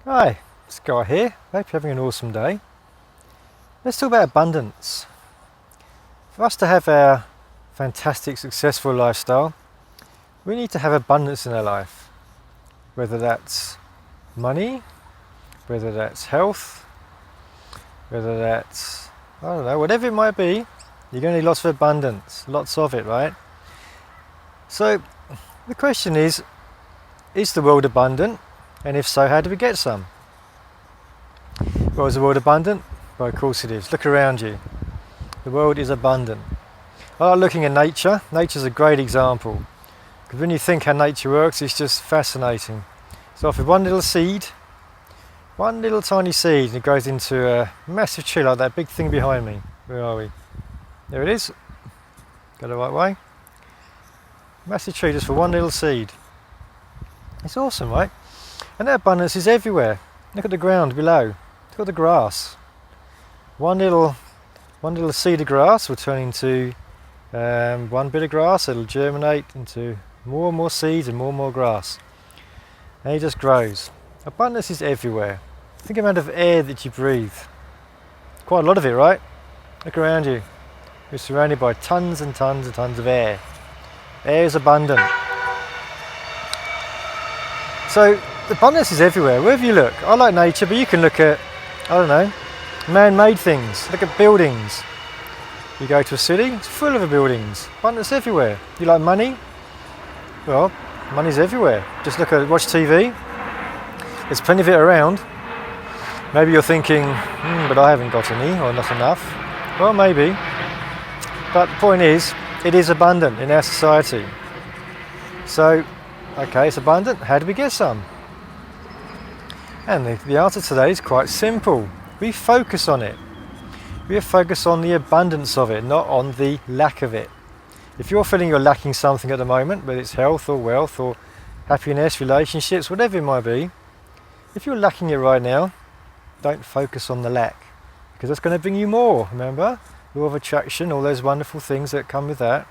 Hi, it's Guy here. Hope you're having an awesome day. Let's talk about abundance. For us to have our fantastic, successful lifestyle, we need to have abundance in our life. Whether that's money, whether that's health, whether that's, I don't know, whatever it might be, you're going to need lots of abundance, lots of it, right? So the question is the world abundant? And if so, how do we get some? Well, is the world abundant? Well, of course it is. Look around you. The world is abundant. I like looking at nature. Nature's a great example. Because when you think how nature works, it's just fascinating. So off with one little seed, one little tiny seed, and it grows into a massive tree like that big thing behind me. Where are we? There it is. Go the right way. Massive tree just for one little seed. It's awesome, right? And that abundance is everywhere. Look at the ground below. Look at the grass. One little seed of grass will turn into one bit of grass. It'll germinate into more and more seeds and more grass. And it just grows. Abundance is everywhere. Think of the amount of air that you breathe. Quite a lot of it, right? Look around you. You're surrounded by tons and tons and tons of air. Air is abundant. So abundance is everywhere, wherever you look. I like nature, but you can look at, I don't know, man-made things. Look at buildings. You go to a city, it's full of buildings. Abundance everywhere. You like money? Well, money's everywhere. Just watch TV. There's plenty of it around. Maybe you're thinking, but I haven't got any, or not enough. Well, maybe. But the point is, it is abundant in our society. So, okay, it's abundant. How do we get some? And the answer today is quite simple. We focus on it. We focus on the abundance of it, not on the lack of it. If you're feeling you're lacking something at the moment, whether it's health or wealth or happiness, relationships, whatever it might be, if you're lacking it right now, don't focus on the lack, because that's going to bring you more. Remember, law of attraction, all those wonderful things that come with that.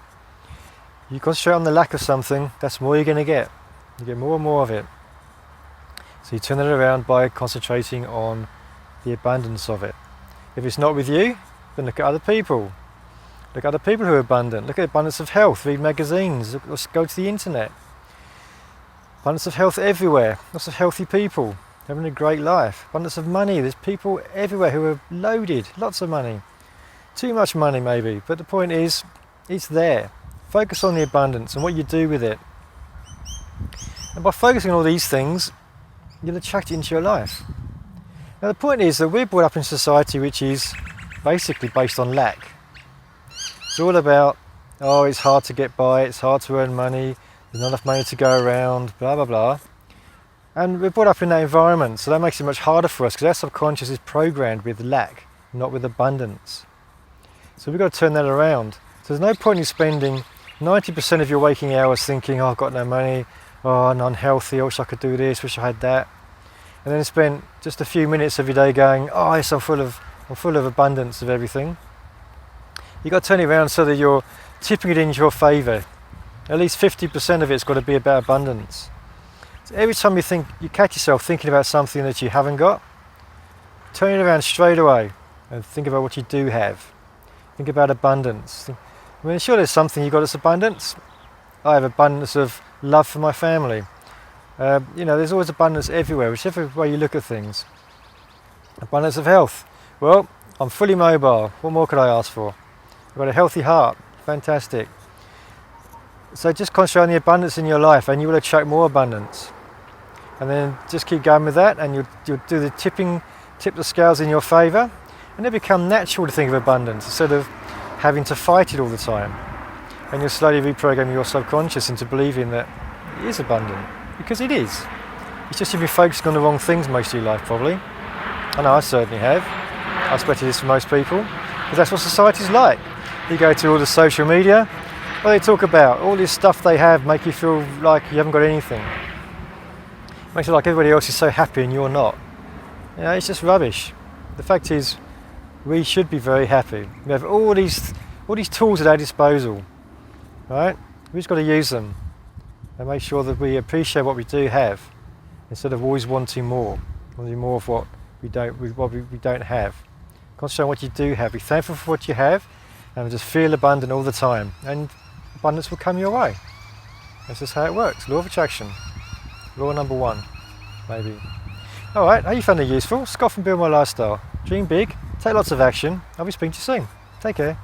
You concentrate on the lack of something, that's more you're going to get. You get more and more of it. So you turn it around by concentrating on the abundance of it. If it's not with you, then look at other people. Look at other people who are abundant. Look at the abundance of health. Read magazines. Go to the internet. Abundance of health everywhere. Lots of healthy people having a great life. Abundance of money. There's people everywhere who are loaded. Lots of money. Too much money maybe. But the point is, it's there. Focus on the abundance and what you do with it. And by focusing on all these things, you'll attract it into your life. Now the point is that we're brought up in society which is basically based on lack. It's all about, oh, it's hard to get by, it's hard to earn money, there's not enough money to go around, blah blah blah. And we're brought up in that environment, so that makes it much harder for us because our subconscious is programmed with lack, not with abundance. So we've got to turn that around. So there's no point in spending 90% of your waking hours thinking, oh, I've got no money, oh, I'm unhealthy, I wish I could do this, wish I had that. And then spend just a few minutes of your day going, oh, yes, I'm full of abundance of everything. You've got to turn it around so that you're tipping it into your favour. At least 50% of it's got to be about abundance. So every time you catch yourself thinking about something that you haven't got, turn it around straight away and think about what you do have. Think about abundance. I mean, sure, there's something you've got that's abundance. I have abundance of love for my family. There's always abundance everywhere, whichever way you look at things. Abundance of health. Well, I'm fully mobile. What more could I ask for? I've got a healthy heart. Fantastic. So just concentrate on the abundance in your life and you will attract more abundance. And then just keep going with that and you'll do the tip the scales in your favour, and it'll become natural to think of abundance instead of having to fight it all the time. And you'll slowly reprogram your subconscious into believing that it is abundant, because it is. It's just you've been focusing on the wrong things most of your life, probably. I know I certainly have. I expect it is for most people, because that's what society's like. You go to all the social media, what they talk about, all this stuff they have make you feel like you haven't got anything. Makes it like everybody else is so happy and you're not. It's just rubbish. The fact is, we should be very happy. We have all these tools at our disposal, right? We've just got to use them and make sure that we appreciate what we do have instead of always wanting more. want to do more of what we don't have. Concentrate on what you do have. Be thankful for what you have, and just feel abundant all the time, and abundance will come your way. That's just how it works. Law of attraction. Law number 1, maybe. Alright, how you found it useful? Scoff and build my lifestyle. Dream big, take lots of action. I'll be speaking to you soon. Take care.